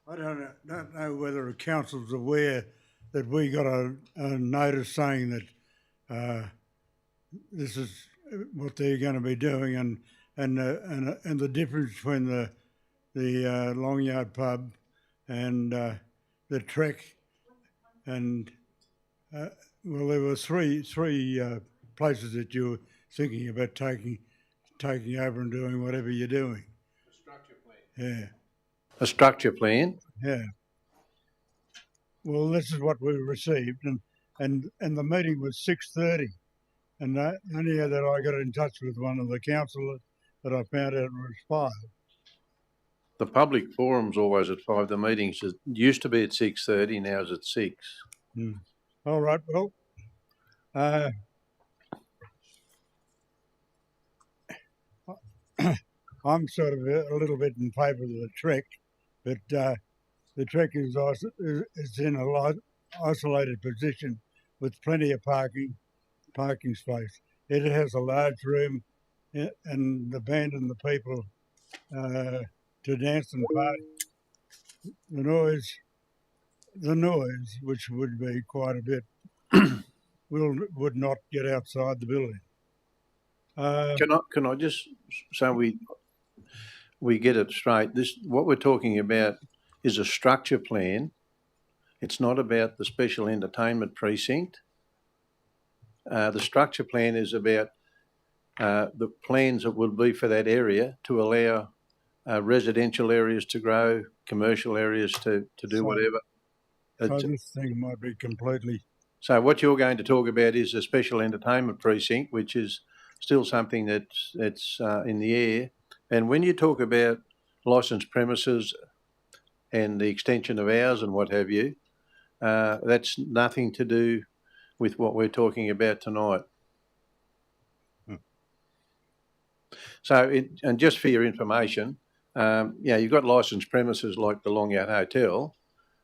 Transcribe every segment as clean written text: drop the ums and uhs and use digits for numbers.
I don't know whether the council's aware that we got a notice saying that this is what they're going to be doing, and the difference between the Long Yard pub and the Trek, and well, there were three places that you were thinking about taking over and doing whatever you're doing. A structure plan. Yeah. A structure plan? Yeah. Well, this is what we received, and the meeting was 6:30, and only that I got in touch with one of the councillors that I found out it was 5. The public forum's always at 5. The meetings used to be at 6:30. Now it's at 6. All right. Well, I'm sort of a little bit in favour of the Trek, but the Trek is in a isolated position with plenty of parking space. It has a large room and the band and the people to dance and party. The noise, which would be quite a bit, would not get outside the building. Can I just so we get it straight? What we're talking about is a structure plan. It's not about the special entertainment precinct. The structure plan is about the plans that will be for that area to allow residential areas to grow, commercial areas to do whatever. So this thing might be completely... So what you're going to talk about is a special entertainment precinct, which is still something that's in the air. And when you talk about licensed premises and the extension of hours and what have you, that's nothing to do with what we're talking about tonight. So, and just for your information, you've got licensed premises like the Long Yard Hotel,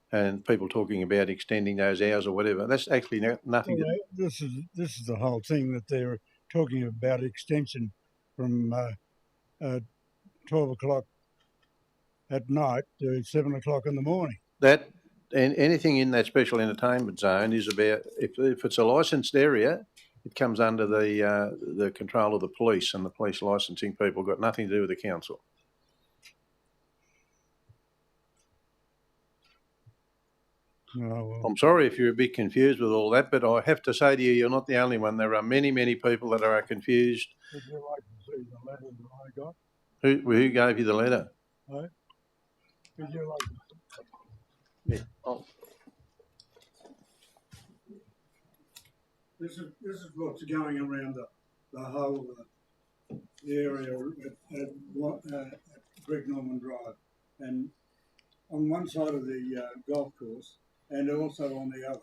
and people talking about extending those hours or whatever. That's actually nothing. Well, this is the whole thing, that they're talking about extension from 12 o'clock at night to 7 o'clock in the morning. That and anything in that special entertainment zone is about, if it's a licensed area, it comes under the control of the police, and the police licensing people got nothing to do with the council. Oh, well. I'm sorry if you're a bit confused with all that, but I have to say to you, you're not the only one. There are many, many people that are confused. Would you like to see the letter that I got? Who gave you the letter? No? Would you like to see? Yeah. Oh. This is what's going around the whole area at Greg Norman Drive, and on one side of the golf course, and also on the other.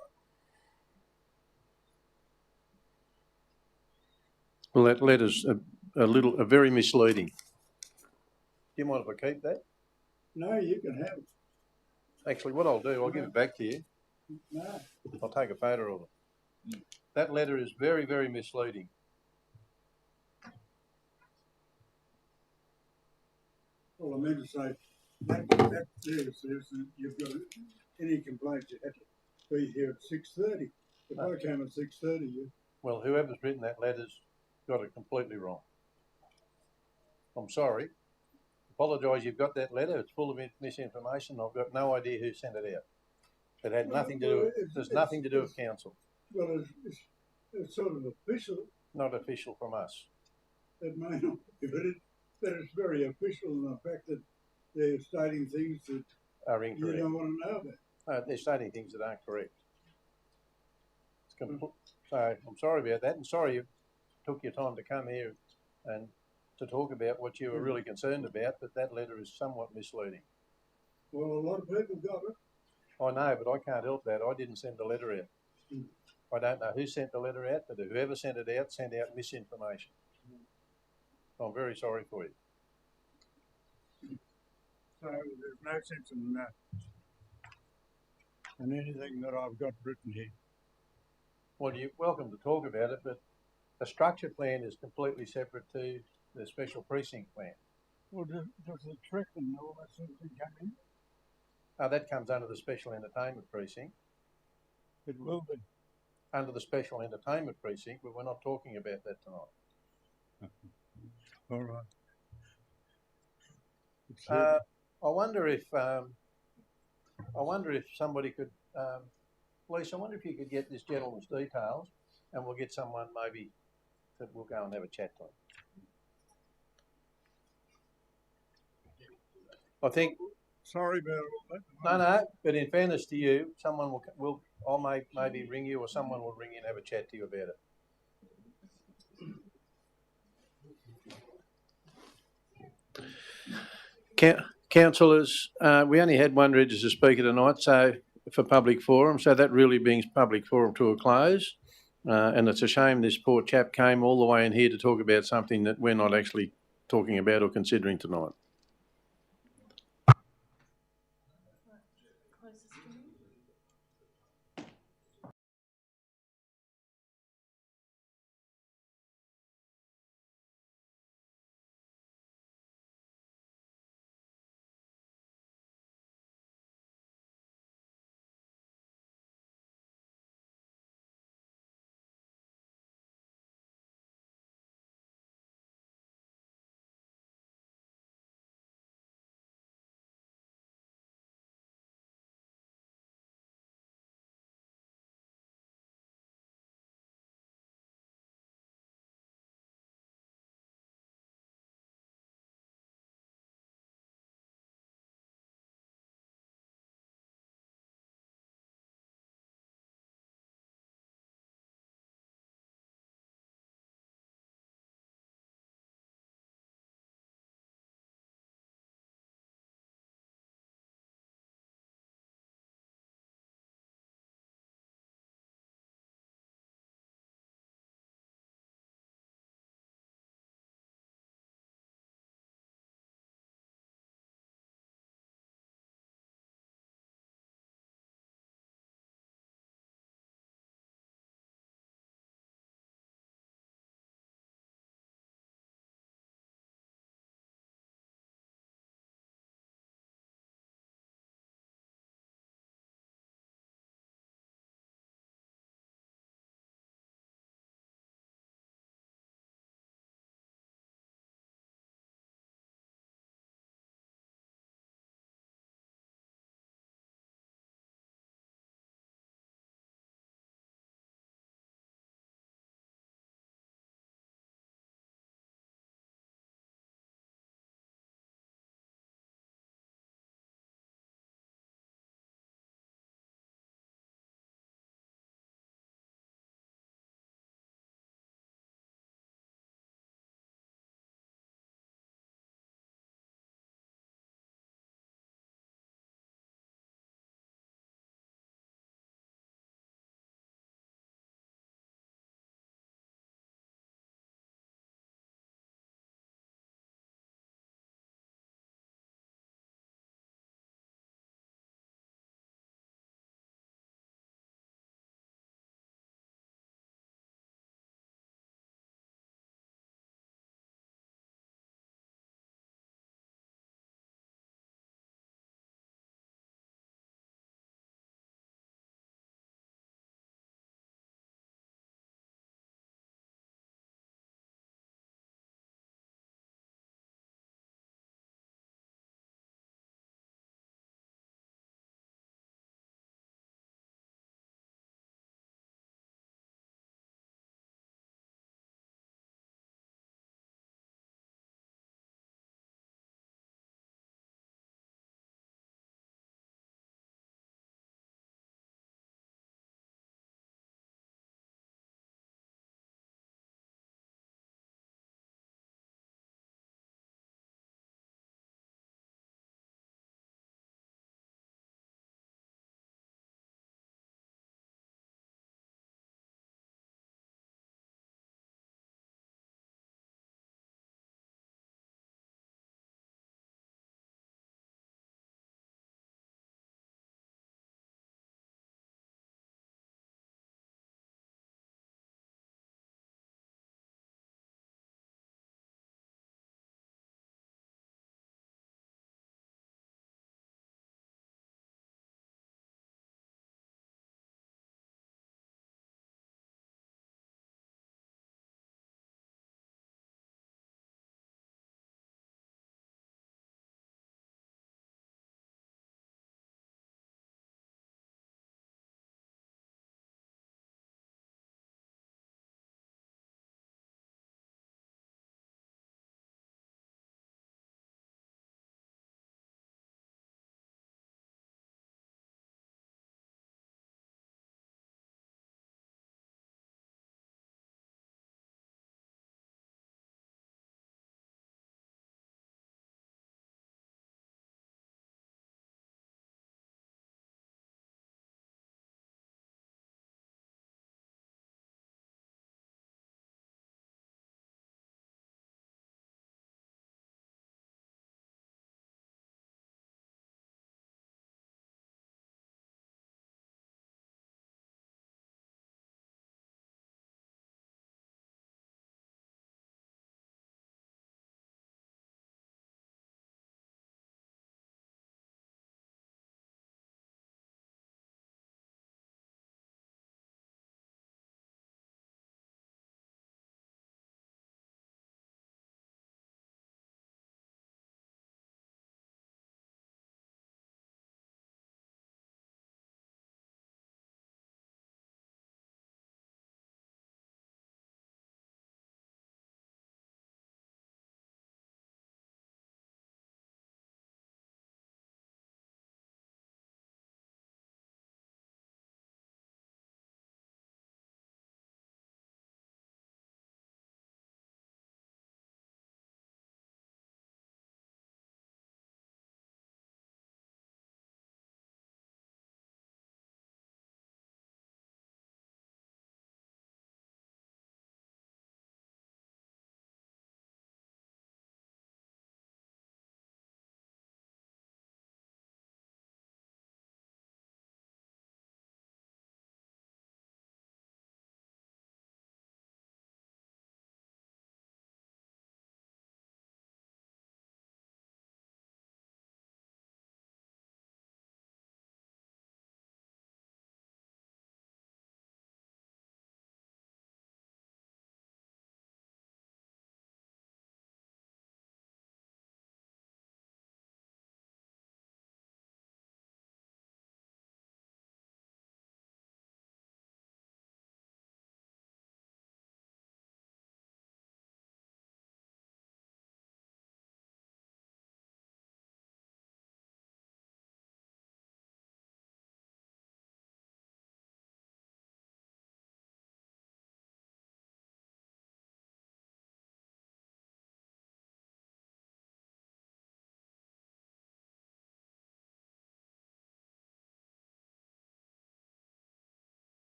Well, that letter's a very misleading. Do you mind if I keep that? No, you can have it. Actually, what I'll do, I'll give it back to you. No. I'll take a photo of it. That letter is very, very misleading. Well, I meant to say, that there says that you've got any complaints, you have to be here at 6:30. If I came at 6:30, you... Well, whoever's written that letter's got it completely wrong. I'm sorry. Apologise, you've got that letter. It's full of misinformation. I've got no idea who sent it out. It had nothing to do with, there's nothing to do with council. Well, it's sort of official. Not official from us. It may not be, but it's very official in the fact that they're stating things that are incorrect. You don't want to know about. They're stating things that aren't correct. So I'm sorry about that, and sorry you took your time to come here and to talk about what you were really concerned about, but that letter is somewhat misleading. Well, a lot of people got it. I know, but I can't help that. I didn't send the letter out. I don't know who sent the letter out, but whoever sent it out sent out misinformation. I'm very sorry for you. So there's no sense in anything that I've got written here. Well, you're welcome to talk about it, but the structure plan is completely separate to the special precinct plan. Well, does the trick and all that sort of thing come in? That comes under the special entertainment precinct, It will be. under the special entertainment precinct, but we're not talking about that tonight. All right. I wonder if somebody could, Lisa, I wonder if you could get this gentleman's details, and we'll get someone maybe that we'll go and have a chat to him. I think. Sorry about all that. No, but in fairness to you, someone will I'll maybe ring you, or someone will ring you and have a chat to you about it. Councillors, we only had one registered speaker tonight, so for public forum, so that really brings public forum to a close. And it's a shame this poor chap came all the way in here to talk about something that we're not actually talking about or considering tonight.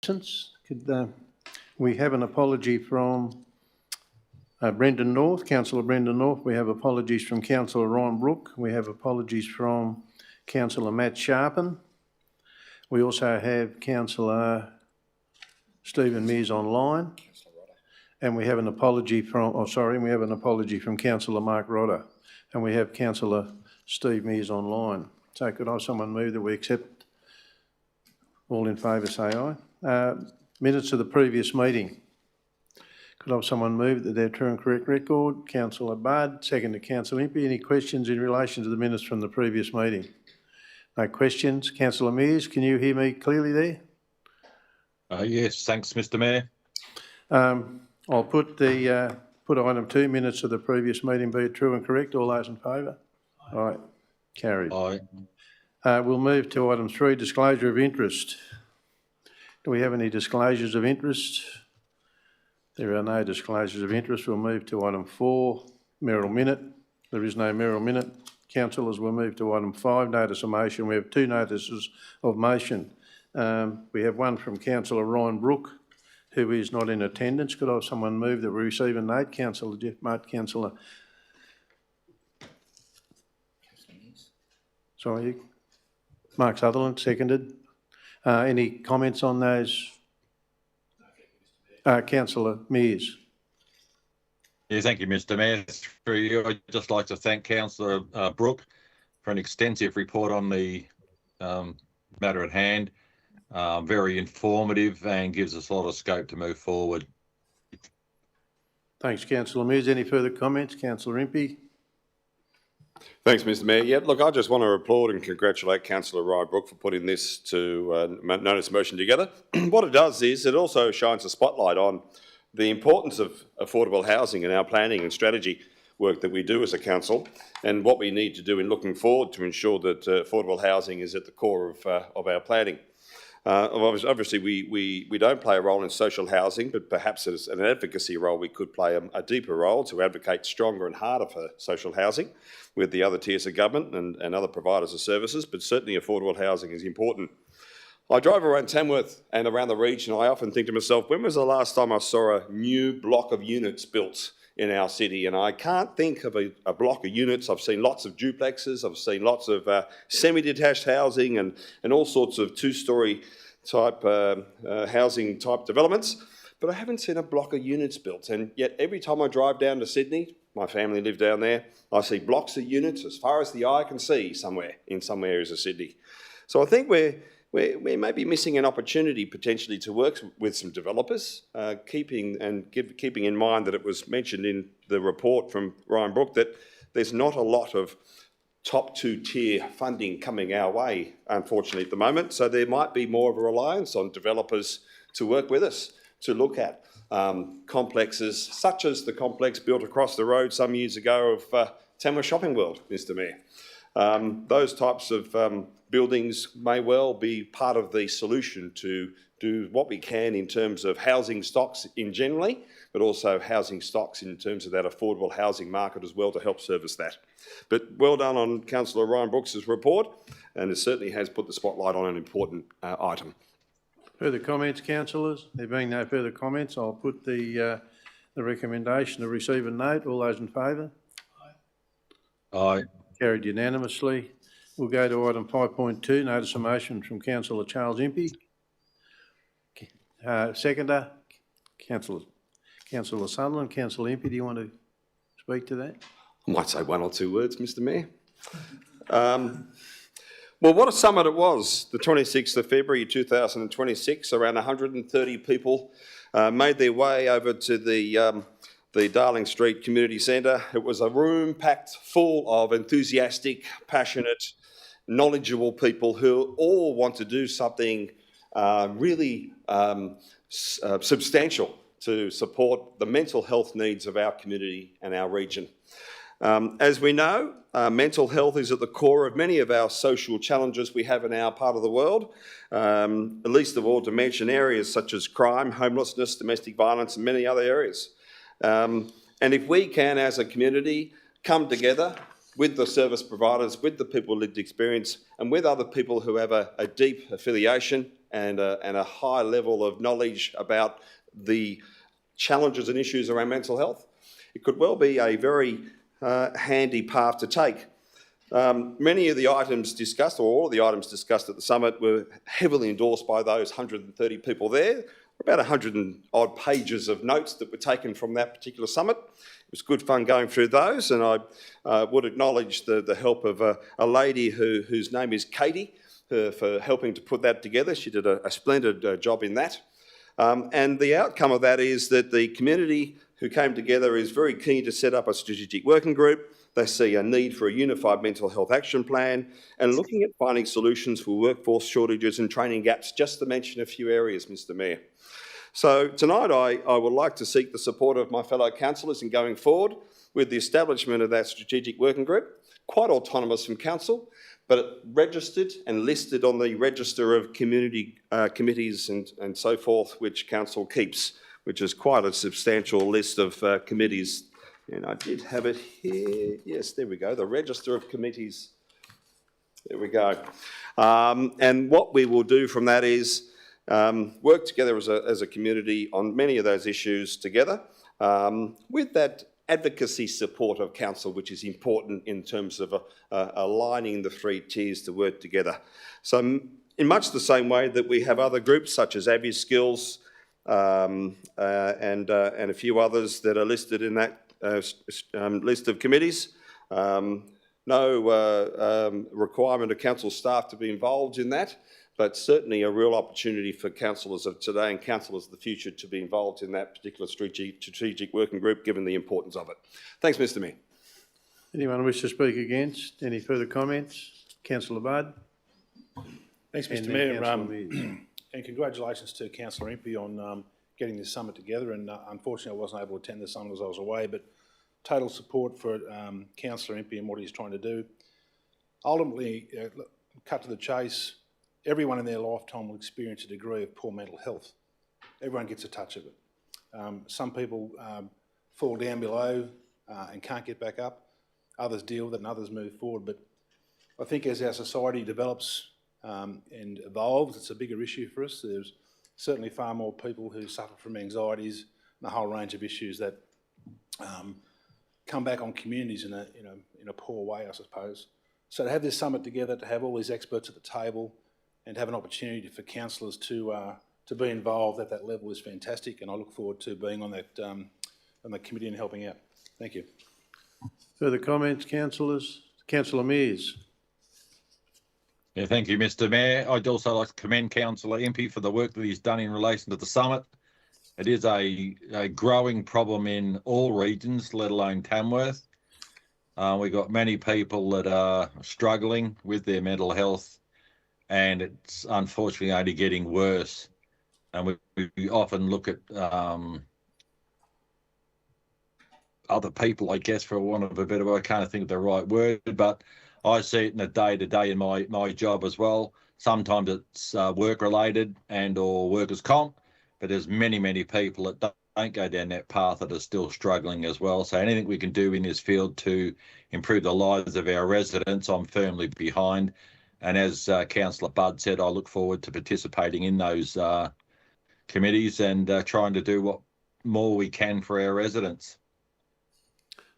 Could we have an apology from Brendan North, Councillor Brendan North. We have apologies from Councillor Ryan Brook. We have apologies from Councillor Matt Sharpen. We also have Councillor Stephen Mears online. And we have an apology from, we have an apology from Councillor Mark Rodder. And we have Councillor Steve Mears online. So could I have someone move that we accept? All in favour say aye. Minutes of the previous meeting. Could I have someone move that they're true and correct record? Councillor Budd, second to Councillor Impey. Any questions in relation to the minutes from the previous meeting? No questions. Councillor Mears, can you hear me clearly there? Yes, thanks, Mr. Mayor. I'll put the put item 2, minutes of the previous meeting, be it true and correct. All those in favour? Aye. Aye. Carried. Aye. We'll move to item 3, disclosure of interest. Do we have any disclosures of interest? There are no disclosures of interest. We'll move to item 4, mayoral minute. There is no mayoral minute. Councillors, we'll move to item 5, notice of motion. We have 2 notices of motion. We have one from Councillor Ryan Brook, who is not in attendance. Could I have someone move that we receive a note? Councillor Jeff Mutt, Councillor. Sorry, Mark Sutherland, seconded. Any comments on those? Councillor Mears. Yeah, thank you, Mr. Mayor. Through you, I'd just like to thank Councillor Brook for an extensive report on the matter at hand. Very informative and gives us a lot of scope to move forward. Thanks, Councillor Mears. Any further comments? Councillor Impey. Thanks, Mr. Mayor. Yeah, look, I just want to applaud and congratulate Councillor Ryan Brook for putting this to notice motion together. What it does is it also shines a spotlight on the importance of affordable housing in our planning and strategy work that we do as a council, and what we need to do in looking forward to ensure that affordable housing is at the core of our planning. Obviously, we don't play a role in social housing, but perhaps as an advocacy role, we could play a deeper role to advocate stronger and harder for social housing with the other tiers of government and other providers of services, but certainly affordable housing is important. I drive around Tamworth and around the region. I often think to myself, when was the last time I saw a new block of units built in our city? And I can't think of a block of units. I've seen lots of duplexes. I've seen lots of semi-detached housing and all sorts of two-storey type housing type developments. But I haven't seen a block of units built. And yet every time I drive down to Sydney, my family live down there, I see blocks of units as far as the eye can see somewhere in some areas of Sydney. So I think we may be missing an opportunity potentially to work with some developers, keeping in mind that it was mentioned in the report from Ryan Brook that there's not a lot of top 2-tier funding coming our way, unfortunately, at the moment. So there might be more of a reliance on developers to work with us to look at complexes such as the complex built across the road some years ago of Tamworth Shopping World, Mr. Mayor. Those types of buildings may well be part of the solution to do what we can in terms of housing stocks in generally, but also housing stocks in terms of that affordable housing market as well to help service that. But well done on Councillor Ryan Brooks' report, and it certainly has put the spotlight on an important item. Further comments, councillors? There being no further comments, I'll put the recommendation to receive a note. All those in favour? Aye. Aye. Carried unanimously. We'll go to item 5.2, notice of motion from Councillor Charles Impey. Seconder, Councillor Sutherland. Councillor Impey, do you want to speak to that? I might say one or two words, Mr. Mayor. Well, what a summit it was. The 26th of February 2026, around 130 people made their way over to the Darling Street Community Centre. It was a room packed full of enthusiastic, passionate, knowledgeable people who all want to do something really substantial to support the mental health needs of our community and our region. As we know, mental health is at the core of many of our social challenges we have in our part of the world, least of all to mention areas such as crime, homelessness, domestic violence and many other areas. And if we can, as a community, come together with the service providers, with the people with lived experience and with other people who have a deep affiliation and a high level of knowledge about the challenges and issues around mental health, it could well be a very handy path to take. Many of the items discussed, or all of the items discussed at the summit, were heavily endorsed by those 130 people there. About 100 and odd pages of notes that were taken from that particular summit. It was good fun going through those, and I would acknowledge the help of a lady whose name is Katie for helping to put that together. She did a splendid job in that. And the outcome of that is that the community who came together is very keen to set up a strategic working group. They see a need for a unified mental health action plan and looking at finding solutions for workforce shortages and training gaps, just to mention a few areas, Mr Mayor. So tonight I would like to seek the support of my fellow councillors in going forward with the establishment of that strategic working group, quite autonomous from council, but registered and listed on the register of community committees and so forth, which council keeps, which is quite a substantial list of committees. And I did have it here. Yes, there we go, the register of committees. There we go. And what we will do from that is work together as a community on many of those issues together with that advocacy support of council, which is important in terms of aligning the three tiers to work together. So in much the same way that we have other groups such as Abby Skills and a few others that are listed in that list of committees. No requirement of council staff to be involved in that, but certainly a real opportunity for councillors of today and councillors of the future to be involved in that particular strategic working group, given the importance of it. Thanks, Mr Mayor. Anyone wish to speak against? Any further comments? Councillor Budd. Thanks, Mr Mayor, and congratulations to Councillor Impey on getting this summit together, and unfortunately I wasn't able to attend the summit as I was away, but total support for Councillor Impey and what he's trying to do. Ultimately, cut to the chase, everyone in their lifetime will experience a degree of poor mental health. Everyone gets a touch of it. Some people fall down below and can't get back up. Others deal with it and others move forward. But I think as our society develops and evolves, it's a bigger issue for us. There's certainly far more people who suffer from anxieties and a whole range of issues that come back on communities in a poor way, I suppose. So to have this summit together, to have all these experts at the table, and have an opportunity for councillors to be involved at that level is fantastic, and I look forward to being on that committee and helping out. Thank you. Further comments, councillors? Councillor Mears. Yeah, thank you, Mr Mayor. I'd also like to commend Councillor Impey for the work that he's done in relation to the summit. It is a growing problem in all regions, let alone Tamworth. We've got many people that are struggling with their mental health, and it's unfortunately only getting worse. And we often look at other people, I guess, for want of a better word, I can't think of the right word, but I see it in the day-to-day in my job as well. Sometimes it's work-related and or workers' comp, but there's many people that don't go down that path that are still struggling as well. So anything we can do in this field to improve the lives of our residents, I'm firmly behind. And as Councillor Budd said, I look forward to participating in those committees and trying to do what more we can for our residents.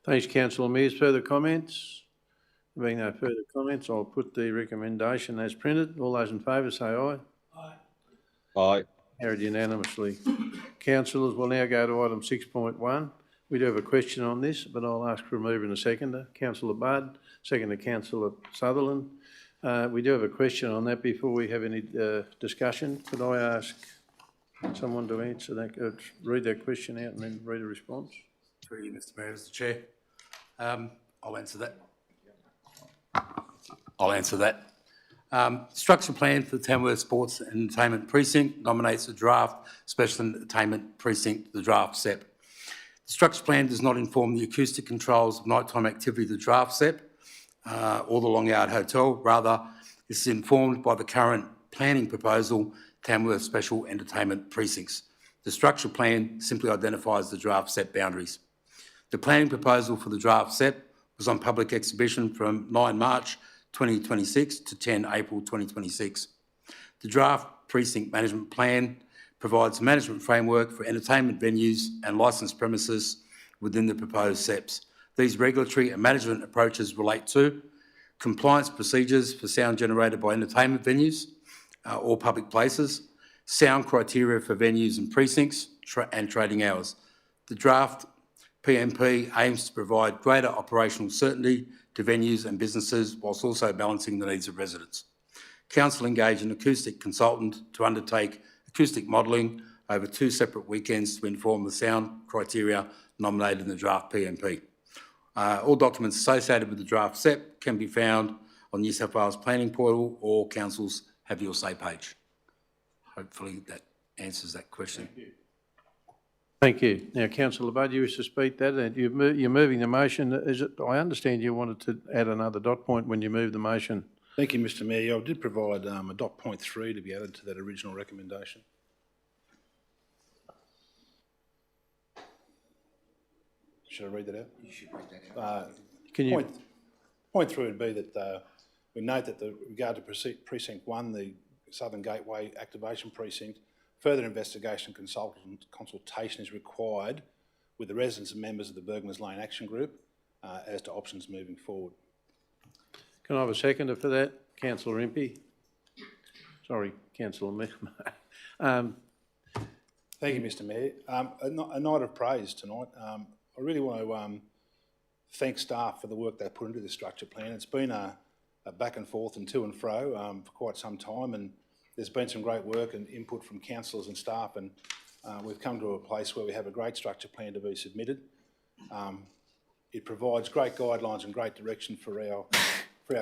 Thanks, Councillor Mears. Further comments? Being no further comments, I'll put the recommendation as printed. All those in favour say aye. Aye. Aye. Carried unanimously. Councillors, we'll now go to item 6.1. We do have a question on this, but I'll ask for a mover and a seconder. Councillor Budd, second to Councillor Sutherland. We do have a question on that. Before we have any discussion, could I ask someone to answer that, read that question out and then read a response? Through you, Mr Mayor, as the Chair. I'll answer that. Structure plan for the Tamworth Sports and Entertainment Precinct nominates the draft Special Entertainment Precinct, the draft SEP. The structure plan does not inform the acoustic controls of nighttime activity of the draft SEP or the Long Yard Hotel. Rather, this is informed by the current planning proposal, Tamworth Special Entertainment Precincts. The structure plan simply identifies the draft SEP boundaries. The planning proposal for the draft SEP was on public exhibition from 9 March 2026 to 10 April 2026. The draft precinct management plan provides a management framework for entertainment venues and licensed premises within the proposed SEPs. These regulatory and management approaches relate to compliance procedures for sound generated by entertainment venues or public places, sound criteria for venues and precincts, and trading hours. The draft PMP aims to provide greater operational certainty to venues and businesses whilst also balancing the needs of residents. Council engaged an acoustic consultant to undertake acoustic modelling over 2 separate weekends to inform the sound criteria nominated in the draft PMP. All documents associated with the draft SEP can be found on New South Wales Planning Portal or Council's Have Your Say page. Hopefully that answers that question. Thank you. Now, Councillor Budd, you wish to speak that, and you're moving the motion. Is it? I understand you wanted to add another dot point when you moved the motion. Thank you, Mr Mayor. I did provide a dot point 3 to be added to that original recommendation. Should I read that out? You should read that out. Point 3 would be that we note that with regard to Precinct 1, the Southern Gateway Activation Precinct, further investigation and consultation is required with the residents and members of the Bergman's Lane Action Group as to options moving forward. Can I have a seconder for that? Councillor Impey. Sorry, Councillor Miller. Thank you, Mr Mayor. A night of praise tonight. I really want to thank staff for the work they put into the structure plan. It's been a back and forth and to and fro for quite some time, and there's been some great work and input from councillors and staff, and we've come to a place where we have a great structure plan to be submitted. It provides great guidelines and great direction for our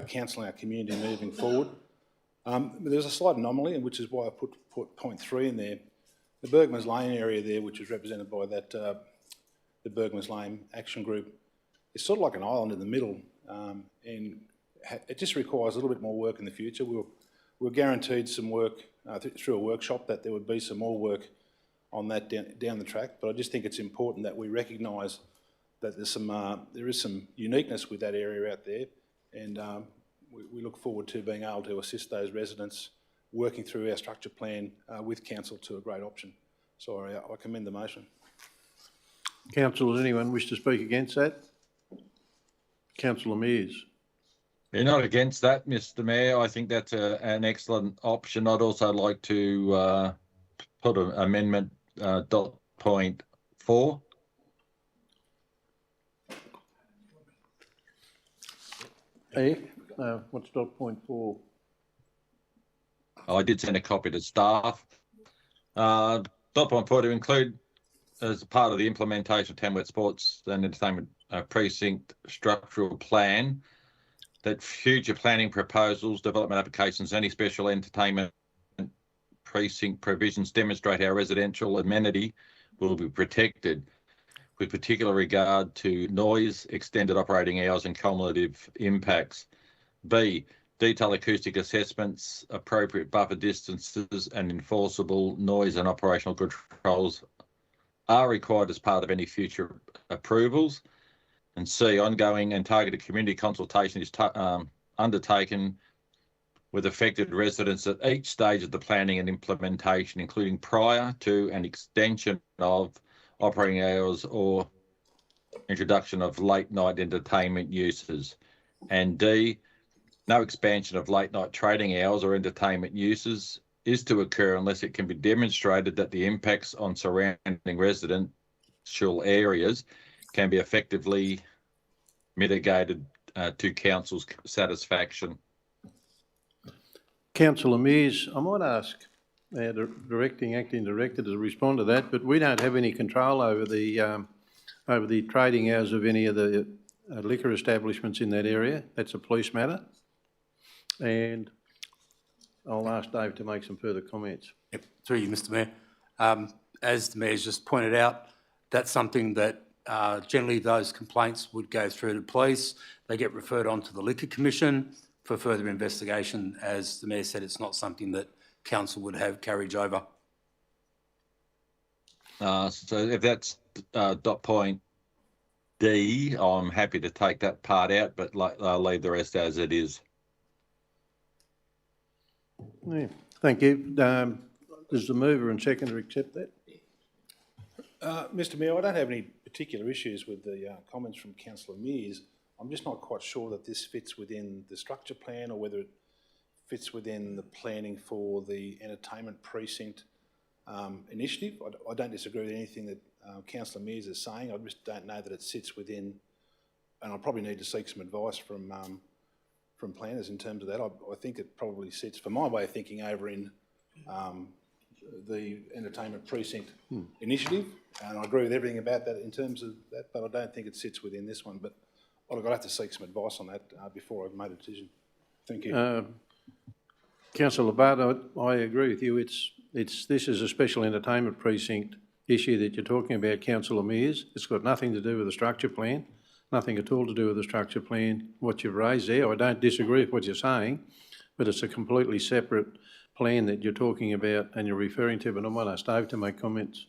council and our community moving forward. There's a slight anomaly, and which is why I put point 3 in there. The Bergman's Lane area there, which is represented by that the Bergman's Lane Action Group, is sort of like an island in the middle, and it just requires a little bit more work in the future. We're guaranteed some work through a workshop that there would be some more work on that down the track, but I just think it's important that we recognise that there is some uniqueness with that area out there, and we look forward to being able to assist those residents working through our structure plan with council to a great option. So I commend the motion. Council, does anyone wish to speak against that? Councillor Mears. You're not against that, Mr Mayor. I think that's an excellent option. I'd also like to put an amendment dot point 4. What's dot point 4? I did send a copy to staff. Dot point 4 to include as part of the implementation of Tamworth Sports and Entertainment Precinct Structural Plan that future planning proposals, development applications, any special entertainment precinct provisions demonstrate how residential amenity will be protected with particular regard to noise, extended operating hours and cumulative impacts. B, detailed acoustic assessments, appropriate buffer distances and enforceable noise and operational controls are required as part of any future approvals. And C, ongoing and targeted community consultation is undertaken with affected residents at each stage of the planning and implementation, including prior to an extension of operating hours or introduction of late night entertainment uses. And D, no expansion of late night trading hours or entertainment uses is to occur unless it can be demonstrated that the impacts on surrounding residential areas can be effectively mitigated to council's satisfaction. Councillor Mears, I might ask our acting director to respond to that, but we don't have any control over the trading hours of any of the liquor establishments in that area. That's a police matter. And I'll ask Dave to make some further comments. Yep, through you, Mr Mayor. As the Mayor's just pointed out, that's something that generally those complaints would go through to police. They get referred on to the Liquor Commission for further investigation. As the Mayor said, it's not something that council would have carriage over. So if that's dot point D, I'm happy to take that part out, but I'll leave the rest as it is. Yeah. Thank you. Does the mover and seconder accept that? Mr Mayor, I don't have any particular issues with the comments from Councillor Mears. I'm just not quite sure that this fits within the structure plan or whether it fits within the planning for the entertainment precinct initiative. I don't disagree with anything that Councillor Mears is saying. I just don't know that it sits within, and I probably need to seek some advice from planners in terms of that. I think it probably sits, for my way of thinking, over in the entertainment precinct initiative, and I agree with everything about that in terms of that, but I don't think it sits within this one. But I'll have to seek some advice on that before I've made a decision. Thank you. Councillor Labarde, I agree with you. This is a special entertainment precinct issue that you're talking about, Councillor Mears. It's got nothing to do with the structure plan, nothing at all to do with the structure plan, what you've raised there. I don't disagree with what you're saying, but it's a completely separate plan that you're talking about and you're referring to, but I might ask Dave to make comments.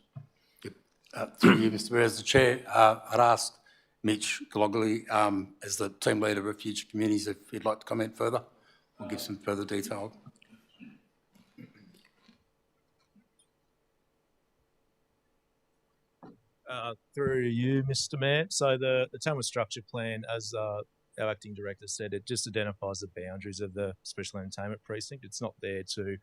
Through you, Mr Mayor, as the Chair, I'd ask Mitch Gologly, as the team leader of Future Communities, if he'd like to comment further or give some further detail. Through you, Mr Mayor. So the Tamworth Structure Plan, as our Acting Director said, it just identifies the boundaries of the Special Entertainment Precinct. It's not there to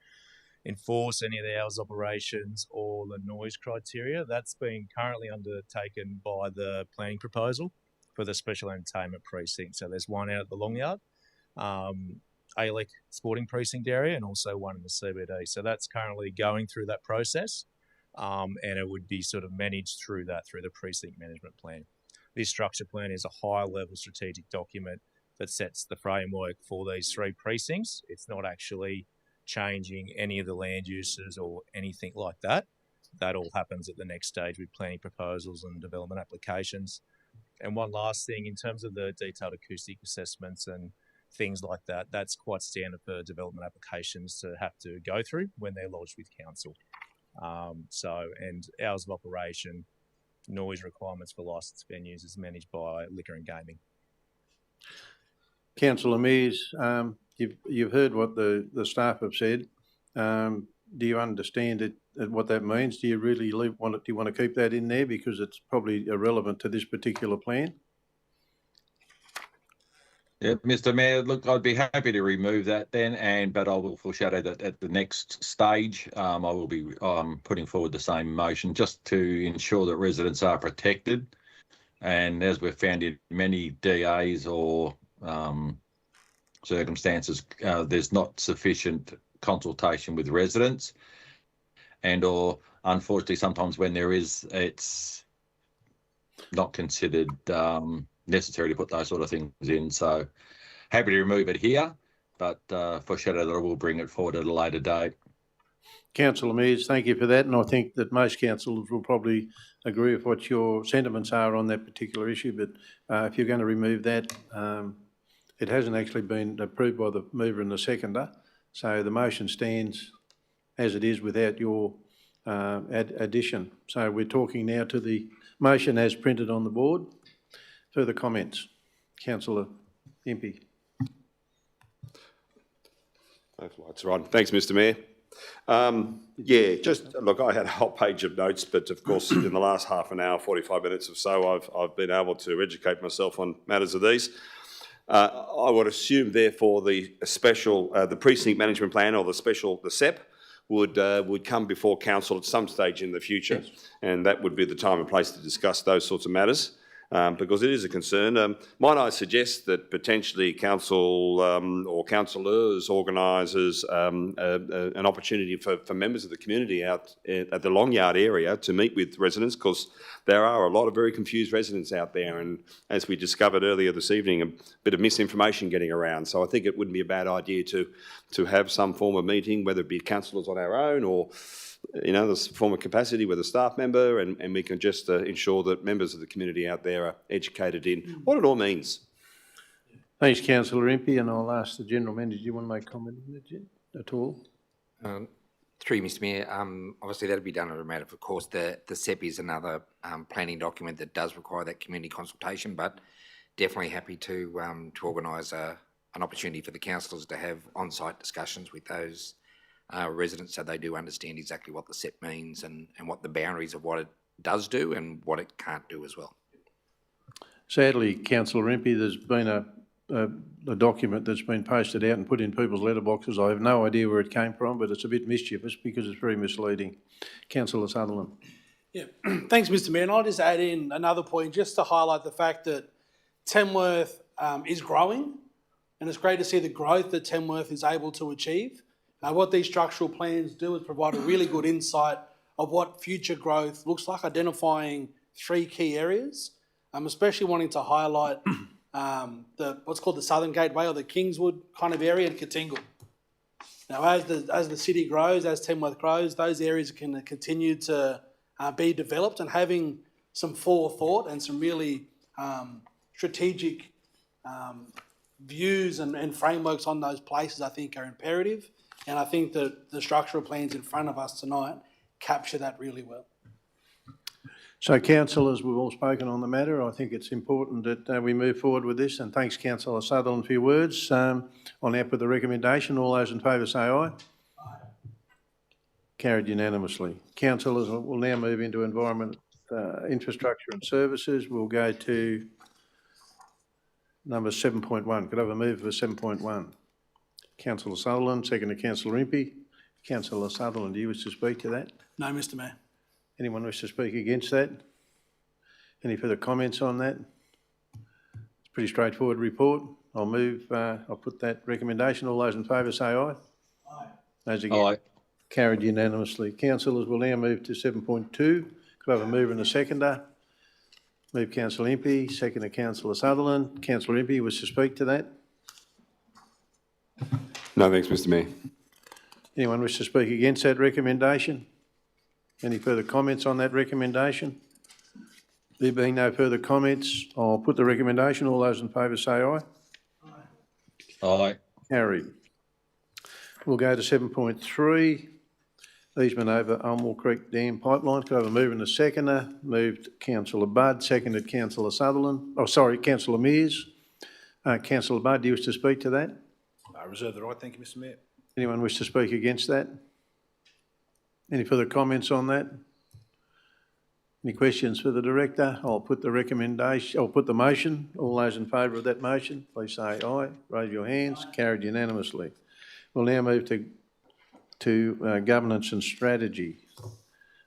enforce any of the hours of operations or the noise criteria. That's being currently undertaken by the planning proposal for the Special Entertainment Precinct. So there's one out at the Long Yard, ALEC Sporting Precinct area, and also one in the CBD. So that's currently going through that process. And it would be sort of managed through the precinct management plan. This structure plan is a high-level strategic document that sets the framework for these three precincts. It's not actually changing any of the land uses or anything like that. That all happens at the next stage with planning proposals and development applications. And one last thing, in terms of the detailed acoustic assessments and things like that, that's quite standard for development applications to have to go through when they're lodged with council. And hours of operation, noise requirements for licensed venues is managed by Liquor and Gaming. Councillor Mears, you've heard what the staff have said. Do you understand what that means? Do you really do you want to keep that in there because it's probably irrelevant to this particular plan? Yeah, Mr Mayor, look, I'd be happy to remove that then, but I will foreshadow that at the next stage, I will be putting forward the same motion just to ensure that residents are protected. And as we've found in many DAs or circumstances, there's not sufficient consultation with residents, or unfortunately, sometimes when there is, it's not considered necessary to put those sort of things in. So happy to remove it here, but foreshadow that I will bring it forward at a later date. Councillor Mears, thank you for that. And I think that most councillors will probably agree with what your sentiments are on that particular issue. But if you're going to remove that, it hasn't actually been approved by the mover and the seconder. So the motion stands as it is without your addition. So we're talking now to the motion as printed on the board. Further comments? Councillor Impey. Both lights are on. Thanks, Mr Mayor. Look, I had a whole page of notes, but of course in the last half an hour, 45 minutes or so, I've been able to educate myself on matters of these. I would assume, therefore, the precinct management plan or the SEP would come before council at some stage in the future, yes. And that would be the time and place to discuss those sorts of matters. Because it is a concern. Might I suggest that potentially council or councillors organises an opportunity for members of the community out at the Long Yard area to meet with residents, because there are a lot of very confused residents out there, and as we discovered earlier this evening, a bit of misinformation getting around. So I think it wouldn't be a bad idea to have some form of meeting, whether it be councillors on our own or this form of capacity with a staff member, and we can just ensure that members of the community out there are educated in what it all means. Thanks, Councillor Impey, and I'll ask the General Manager, do you want to make a comment on that at all? Through you, Mr Mayor, obviously that'll be done at a matter of course. The SEP is another planning document that does require that community consultation, but definitely happy to organise an opportunity for the councillors to have on-site discussions with those residents so they do understand exactly what the SEP means and what the boundaries of what it does do and what it can't do as well. Sadly, Councillor Impey, there's been a document that's been posted out and put in people's letterboxes. I have no idea where it came from, but it's a bit mischievous because it's very misleading. Councillor Sutherland. Yeah, thanks, Mr. Mayor. And I'll just add in another point just to highlight the fact that Tamworth is growing, and it's great to see the growth that Tamworth is able to achieve. What these structural plans do is provide a really good insight of what future growth looks like, identifying 3 key areas. I'm especially wanting to highlight what's called the Southern Gateway or the Kingswood kind of area in Katingal. Now, as the city grows, as Tamworth grows, those areas can continue to be developed, and having some forethought and some really strategic views and frameworks on those places, I think, are imperative. And I think that the structural plans in front of us tonight capture that really well. So, councillors, we've all spoken on the matter. I think it's important that we move forward with this, and thanks, Councillor Sutherland, for your words. I'll now put the recommendation. All those in favour say aye. Aye. Carried unanimously. Councillors, we'll now move into environment, infrastructure and services. We'll go to number 7.1. Could I have a move for 7.1? Councillor Sutherland, second to Councillor Impey. Councillor Sutherland, do you wish to speak to that? No, Mr. Mayor. Anyone wish to speak against that? Any further comments on that? It's a pretty straightforward report. I'll put that recommendation. All those in favour say aye. Aye. Those against? Aye. Carried unanimously. Councillors, will now move to 7.2. Could I have a mover and a seconder? Move Councillor Impey, second to Councillor Sutherland. Councillor Impey wish to speak to that? No, thanks, Mr. Mayor. Anyone wish to speak against that recommendation? Any further comments on that recommendation? There being no further comments, I'll put the recommendation. All those in favour say aye. Aye. Carried. We'll go to 7.3. Easement over Ulmwell Creek Dam Pipeline. Could I have a mover and a seconder? Moved Councillor Budd, seconded Councillor Sutherland. Oh, sorry, Councillor Mears. Councillor Budd, do you wish to speak to that? I reserve the right. Thank you, Mr. Mayor. Anyone wish to speak against that? Any further comments on that? Any questions for the director? I'll put the recommendation. I'll put the motion. All those in favour of that motion, please say aye. Raise your hands. Aye. Carried unanimously. We'll now move to governance and strategy.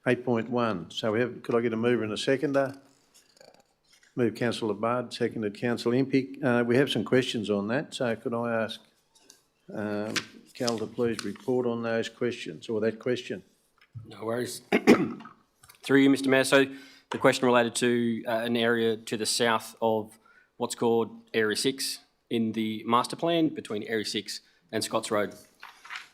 8.1. So could I get a mover and a seconder? Move Councillor Budd, seconded Councillor Impey. We have some questions on that. So could I ask Cal to please report on those questions or that question? No worries. Through you, Mr. Mayor. So the question related to an area to the south of what's called Area 6 in the master plan between Area 6 and Scotts Road.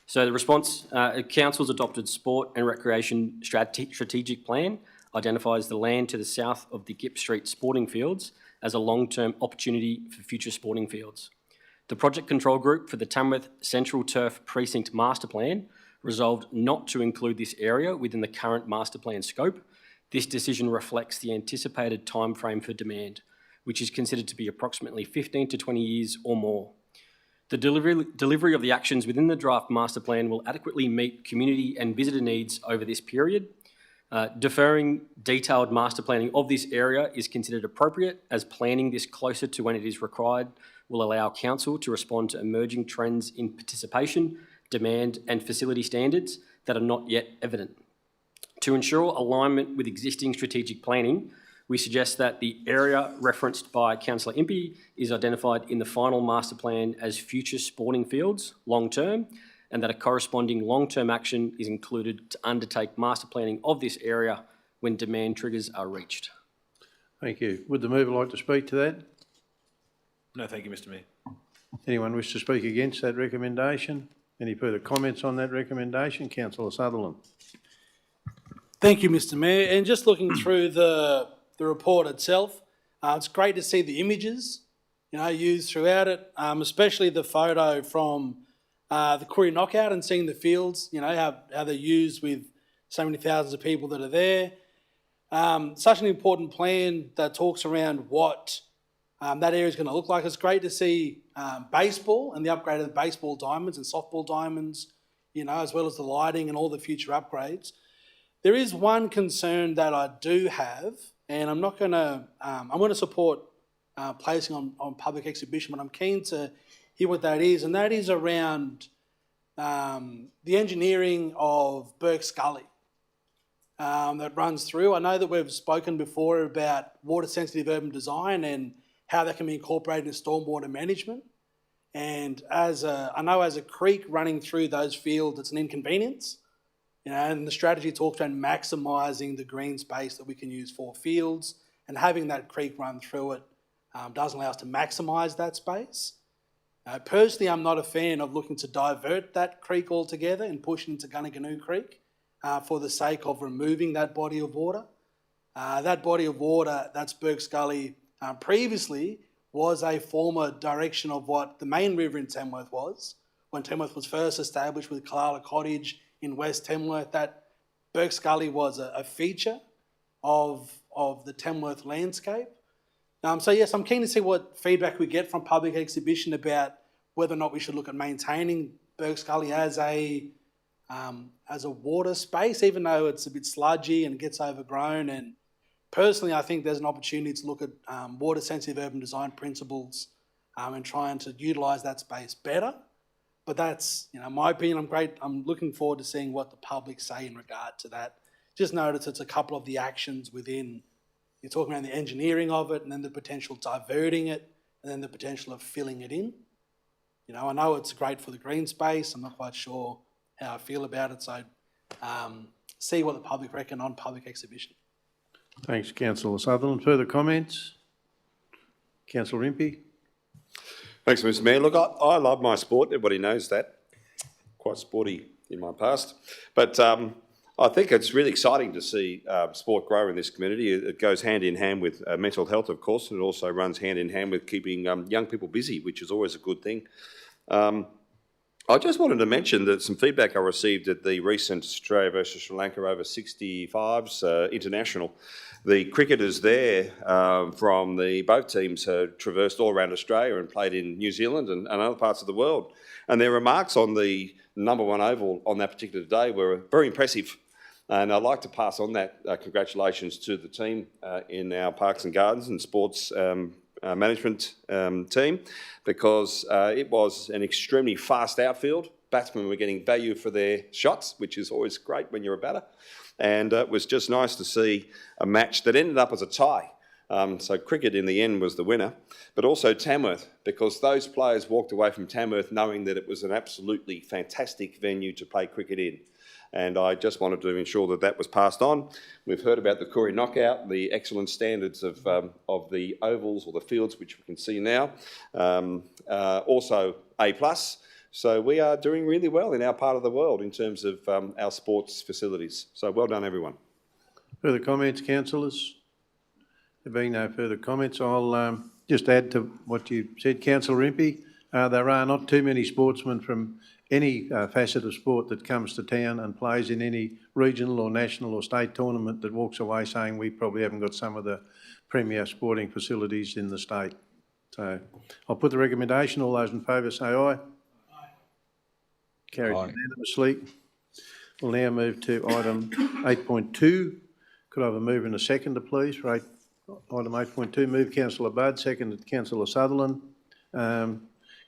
So the response, Council's adopted sport and recreation strategic plan identifies the land to the south of the Gipp Street sporting fields as a long-term opportunity for future sporting fields. The project control group for the Tamworth Central Turf Precinct Master Plan resolved not to include this area within the current master plan scope. This decision reflects the anticipated timeframe for demand, which is considered to be approximately 15 to 20 years or more. The delivery of the actions within the draft master plan will adequately meet community and visitor needs over this period. Deferring detailed master planning of this area is considered appropriate, as planning this closer to when it is required will allow Council to respond to emerging trends in participation, demand and facility standards that are not yet evident. To ensure alignment with existing strategic planning, we suggest that the area referenced by Councillor Impey is identified in the final master plan as future sporting fields long-term, and that a corresponding long-term action is included to undertake master planning of this area when demand triggers are reached. Thank you. Would the mover like to speak to that? No, thank you, Mr. Mayor. Anyone wish to speak against that recommendation? Any further comments on that recommendation? Councillor Sutherland. Thank you, Mr. Mayor. And just looking through the report itself, it's great to see the images, used throughout it, especially the photo from the Koori Knockout and seeing the fields, how they're used with so many thousands of people that are there. Such an important plan that talks around what that area is going to look like. It's great to see baseball and the upgrade of the baseball diamonds and softball diamonds as well as the lighting and all the future upgrades. There is one concern that I do have, and I'm not going to, I'm going to support placing on public exhibition, but I'm keen to hear what that is, and that is around the engineering of Burke Scully that runs through. I know that we've spoken before about water-sensitive urban design and how that can be incorporated in stormwater management. And I know as a creek running through those fields, it's an inconvenience. And the strategy talks about maximising the green space that we can use for fields, and having that creek run through it does allow us to maximise that space. Personally, I'm not a fan of looking to divert that creek altogether and push it into Gunnaganoo Creek for the sake of removing that body of water. That body of water, that's Burke Scully, previously was a former direction of what the main river in Tamworth was. When Tamworth was first established with Kalala Cottage in West Tamworth, that Burke Scully was a feature of the Tamworth landscape. So yes, I'm keen to see what feedback we get from public exhibition about whether or not we should look at maintaining Burke Scully as a water space, even though it's a bit sludgy and gets overgrown. And personally, I think there's an opportunity to look at water-sensitive urban design principles and trying to utilise that space better. But that's, my opinion. I'm looking forward to seeing what the public say in regard to that. Just notice it's a couple of the actions within. You're talking around the engineering of it, and then the potential diverting it, and then the potential of filling it in. I know it's great for the green space. I'm not quite sure how I feel about it. So see what the public reckon on public exhibition. Thanks, Councillor Sutherland. Further comments? Councillor Impey. Thanks, Mr Mayor. Look, I love my sport. Everybody knows that. Quite sporty in my past. But I think it's really exciting to see sport grow in this community. It goes hand in hand with mental health, of course, and it also runs hand in hand with keeping young people busy, which is always a good thing. I just wanted to mention that some feedback I received at the recent Australia versus Sri Lanka over 65s international. The cricketers there from both teams had traversed all around Australia and played in New Zealand and other parts of the world. And their remarks on the number one oval on that particular day were very impressive. And I'd like to pass on that congratulations to the team in our Parks and Gardens and Sports management team, because it was an extremely fast outfield. Batsmen were getting value for their shots, which is always great when you're a batter. And it was just nice to see a match that ended up as a tie. So cricket in the end was the winner, but also Tamworth, because those players walked away from Tamworth knowing that it was an absolutely fantastic venue to play cricket in. And I just wanted to ensure that that was passed on. We've heard about the Koori knockout, the excellent standards of the ovals or the fields, which we can see now. Also A+. So we are doing really well in our part of the world in terms of our sports facilities. So well done, everyone. Further comments, councillors? There being no further comments, I'll just add to what you said, Councillor Impey. There are not too many sportsmen from any facet of sport that comes to town and plays in any regional or national or state tournament that walks away saying we probably haven't got some of the premier sporting facilities in the state. So I'll put the recommendation. All those in favour say aye. Aye. Carried unanimously. We'll now move to item 8.2. Could I have a mover and a seconder, please, for item 8.2? Move Councillor Budd, seconded Councillor Sutherland.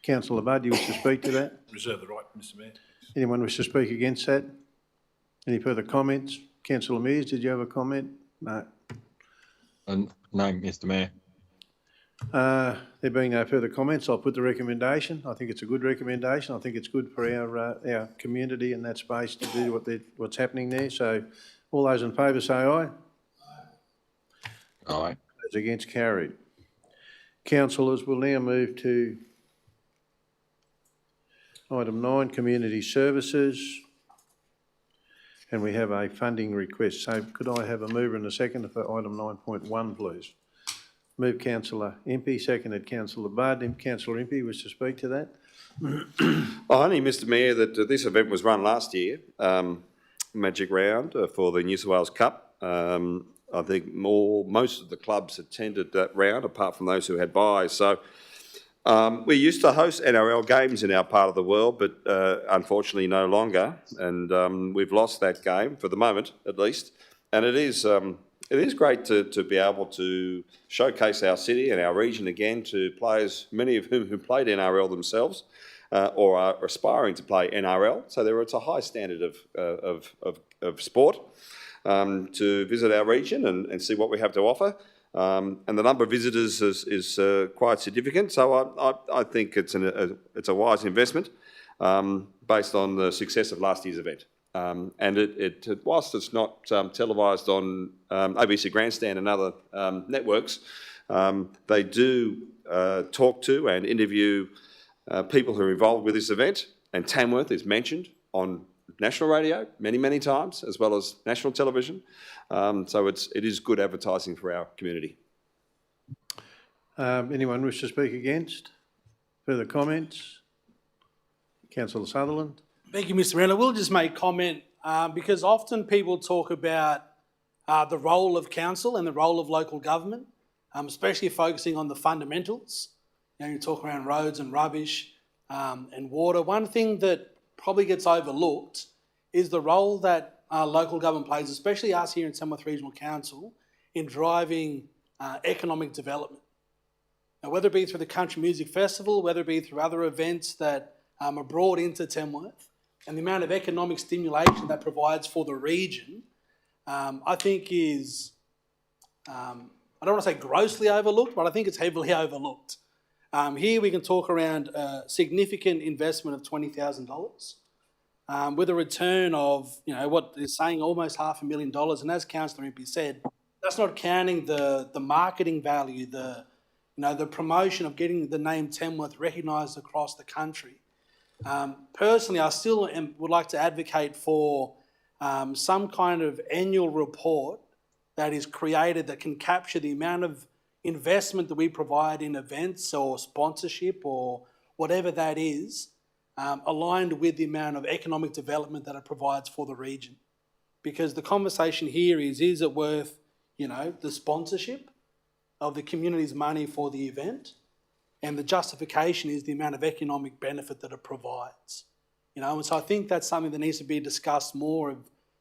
Councillor Budd, do you wish to speak to that? Reserve the right, Mr Mayor. Anyone wish to speak against that? Any further comments? Councillor Mears, did you have a comment? No. No, Mr Mayor. There being no further comments, I'll put the recommendation. I think it's a good recommendation. I think it's good for our community and that space to do what's happening there. So all those in favour say aye. Aye. Those against, carried. Councillors, we'll now move to item 9, community services. And we have a funding request. So could I have a mover and a seconder for item 9.1, please? Move Councillor Impey, seconded Councillor Budd. Councillor Impey wish to speak to that? Only, Mr Mayor, that this event was run last year, Magic Round for the New South Wales Cup. I think most of the clubs attended that round, apart from those who had buys. So We used to host NRL games in our part of the world, but unfortunately no longer. And we've lost that game for the moment, at least. And it is great to be able to showcase our city and our region again to players, many of whom who played NRL themselves or are aspiring to play NRL. So it's a high standard of sport to visit our region and see what we have to offer. And the number of visitors is quite significant. So I think it's a wise investment based on the success of last year's event. And whilst it's not televised on ABC Grandstand and other networks, they do talk to and interview people who are involved with this event. And Tamworth is mentioned on national radio many times, as well as national television. So it is good advertising for our community. Anyone wish to speak against? Further comments? Councillor Sutherland? Thank you, Mr. Mayor. I will just make comment because often people talk about the role of council and the role of local government, especially focusing on the fundamentals. You talk around roads and rubbish and water. One thing that probably gets overlooked is the role that local government plays, especially us here in Tamworth Regional Council, in driving economic development. Now, whether it be through the Country Music Festival, whether it be through other events that are brought into Tamworth, and the amount of economic stimulation that provides for the region, I think is, I don't want to say grossly overlooked, but I think it's heavily overlooked. Here we can talk around a significant investment of $20,000 with a return of, what is saying almost $500,000. And as Councillor Impey said, that's not counting the marketing value, the promotion of getting the name Tamworth recognised across the country. Personally, I still would like to advocate for some kind of annual report that is created that can capture the amount of investment that we provide in events or sponsorship or whatever that is, aligned with the amount of economic development that it provides for the region. Because the conversation here is it worth, the sponsorship of the community's money for the event? And the justification is the amount of economic benefit that it provides. And so I think that's something that needs to be discussed more, of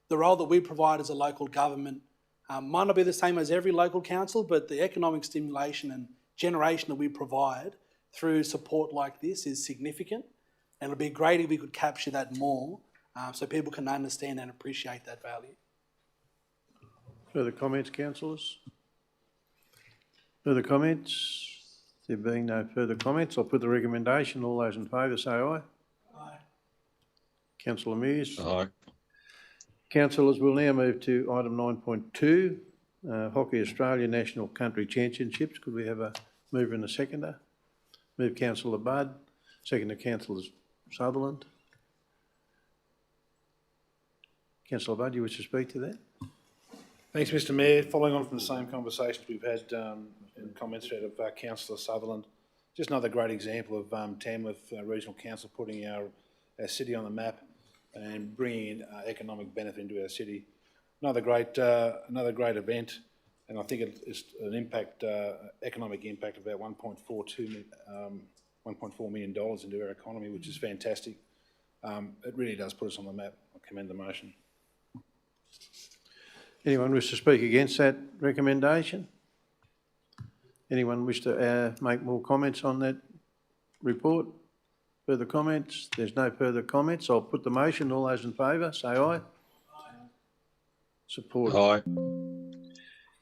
the role that we provide as a local government. Might not be the same as every local council, but the economic stimulation and generation that we provide through support like this is significant. And it'll be great if we could capture that more so people can understand and appreciate that value. Further comments, councillors? Further comments? There being no further comments, I'll put the recommendation. All those in favour say aye. Aye. Councillor Mears? Aye. Councillors, we'll now move to item 9.2, Hockey Australia National Country Championships. Could we have a mover and a seconder? Move Councillor Budd, seconder Councillor Sutherland. Councillor Budd, you wish to speak to that? Thanks, Mr. Mayor. Following on from the same conversations we've had in comments out of Councillor Sutherland, just another great example of Tamworth Regional Council putting our city on the map and bringing in economic benefit into our city. Another great event, and I think it's an economic impact of about $1.4 million into our economy, which is fantastic. It really does put us on the map. I commend the motion. Anyone wish to speak against that recommendation? Anyone wish to make more comments on that report? Further comments? There's no further comments. I'll put the motion. All those in favour, say aye. Aye. Support. Aye.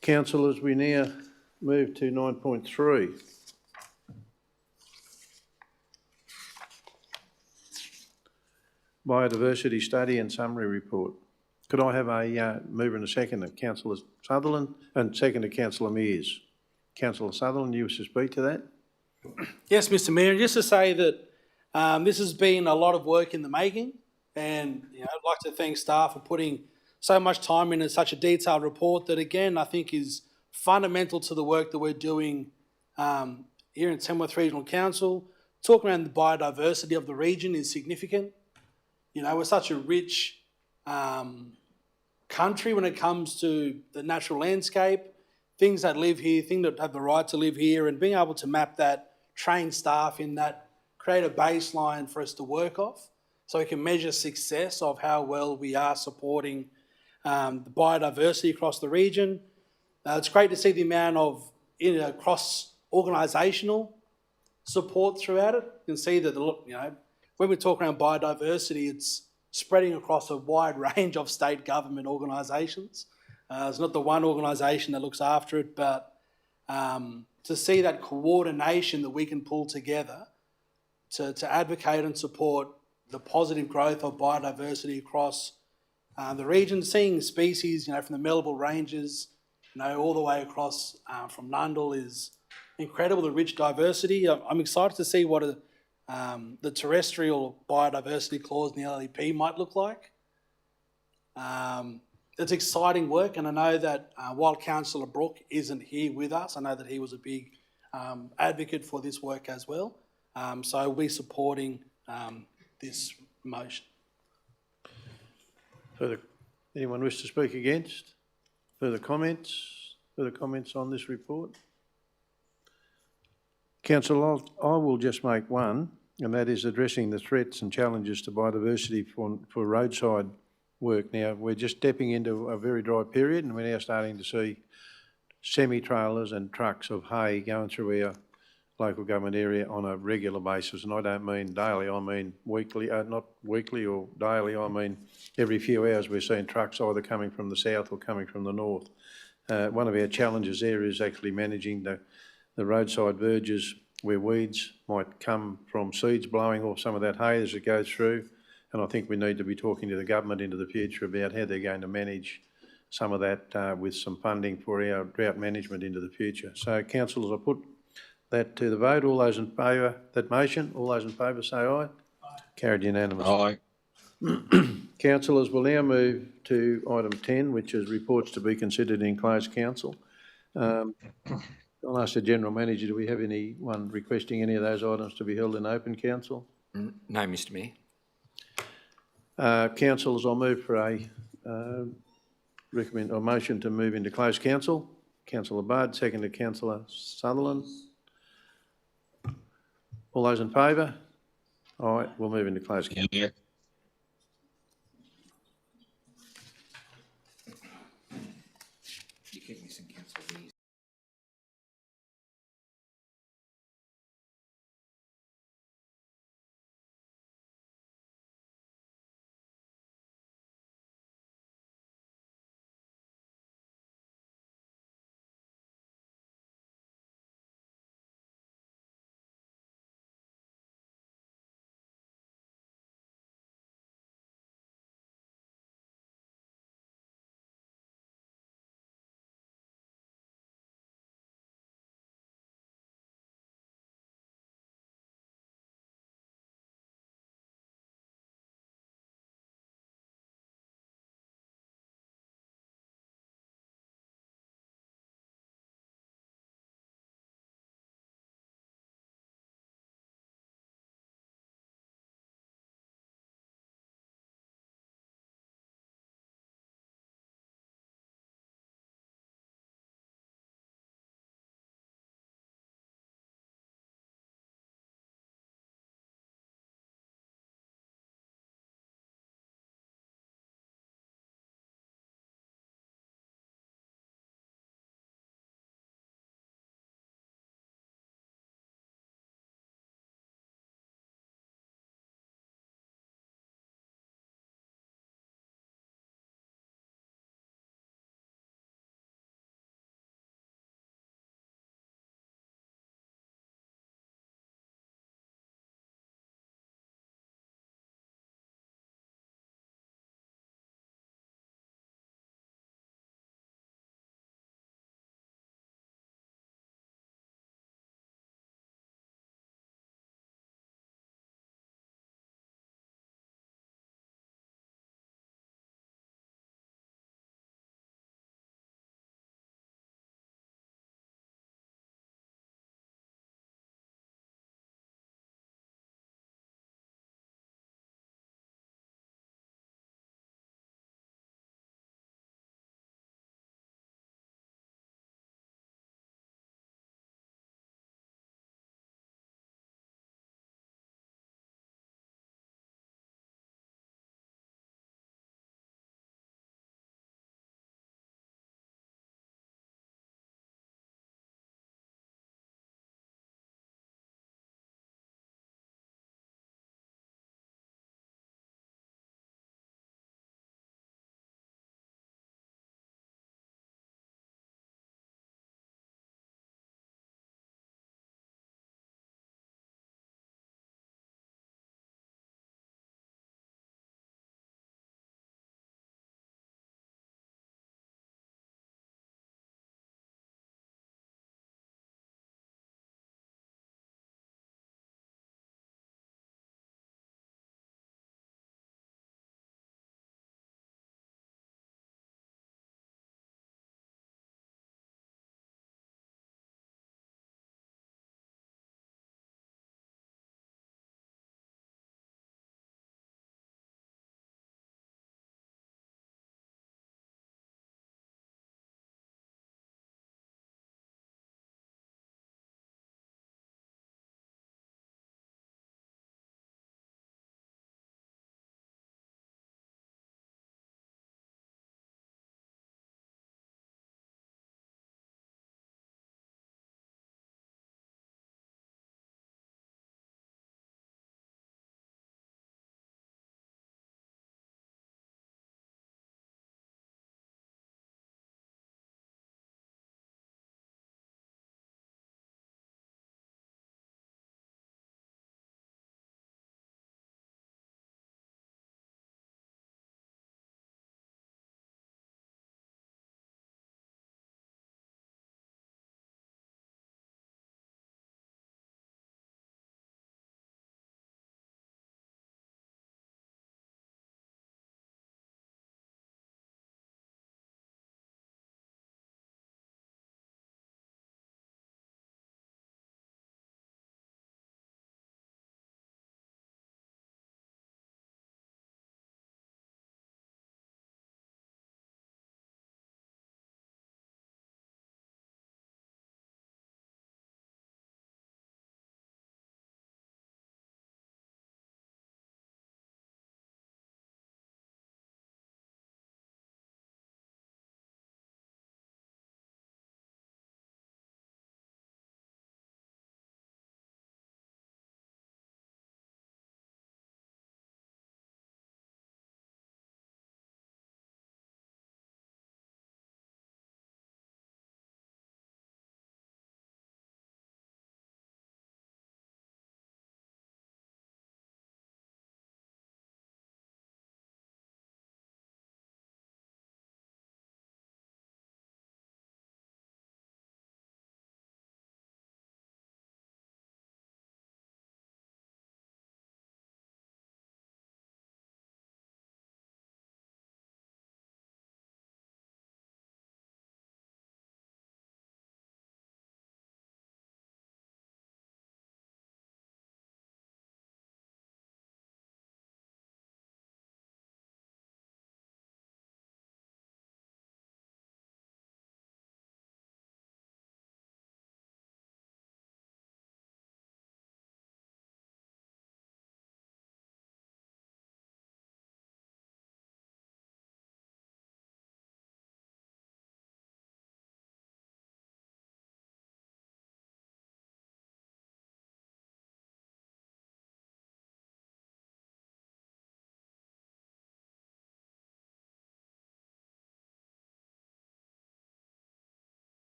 Councillors, we now move to 9.3. Biodiversity Study and Summary Report. Could I have a mover and a seconder? Councillor Sutherland and seconder Councillor Mears. Councillor Sutherland, you wish to speak to that? Yes, Mr. Mayor. Just to say that this has been a lot of work in the making, and I'd like to thank staff for putting so much time into such a detailed report that, again, I think is fundamental to the work that we're doing here in Tamworth Regional Council. Talking around the biodiversity of the region is significant. We're such a rich country when it comes to the natural landscape, things that live here, things that have the right to live here, and being able to map that train staff in that, create a baseline for us to work off so we can measure success of how well we are supporting the biodiversity across the region. It's great to see the amount of cross-organisational support throughout it. You can see that, when we talk around biodiversity, it's spreading across a wide range of state government organisations. It's not the one organisation that looks after it, but to see that coordination that we can pull together to advocate and support the positive growth of biodiversity across the region, seeing species, from the Melville Ranges, all the way across from Nundle is incredible, the rich diversity. I'm excited to see what the terrestrial biodiversity clause in the LEP might look like. It's exciting work, and I know that while Councillor Brooke isn't here with us, I know that he was a big advocate for this work as well. So I'll be supporting this motion. Anyone wish to speak against? Further comments? Further comments on this report? Councillor, I will just make one, and that is addressing the threats and challenges to biodiversity for roadside work. Now, we're just stepping into a very dry period, and we're now starting to see semi-trailers and trucks of hay going through our local government area on a regular basis. And I don't mean daily, I mean weekly, not weekly or daily, I mean every few hours we're seeing trucks either coming from the south or coming from the north. One of our challenges there is actually managing the roadside verges where weeds might come from seeds blowing off some of that hay as it goes through. And I think we need to be talking to the government into the future about how they're going to manage some of that with some funding for our drought management into the future. So, councillors, I put that to the vote. All those in favour, that motion, all those in favour say aye. Aye. Carried unanimously. Aye. Councillors, will now move to item 10, which is reports to be considered in closed council. I'll ask the General Manager, do we have anyone requesting any of those items to be held in open council? No, Mr Mayor. Councillors, I'll move for a motion to move into closed council. Councillor Bard, seconded Councillor Sutherland. All those in favour? All right, we'll move into closed council. Yeah. You keep missing Councillor Rees.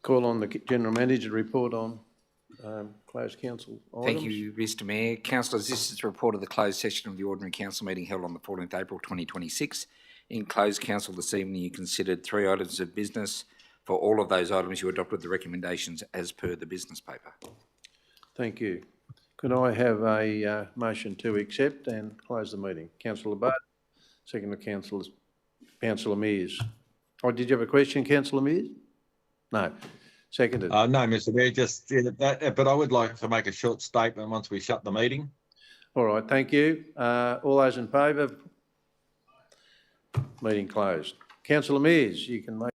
Call on the General Manager to report on closed council items. Thank you, Mr Mayor. Councillors, this is a report of the closed session of the ordinary council meeting held on the 14th April 2026. In closed council this evening, you considered 3 items of business. For all of those items, you adopted the recommendations as per the business paper. Thank you. Could I have a motion to accept and close the meeting? Councillor Butt, second to Councillor Mears. Oh, did you have a question, Councillor Mears? No. Seconded. No, Mr Mayor, just, but I would like to make a short statement once we shut the meeting. All right, thank you. All those in favour? Meeting closed. Councillor Mears, you can make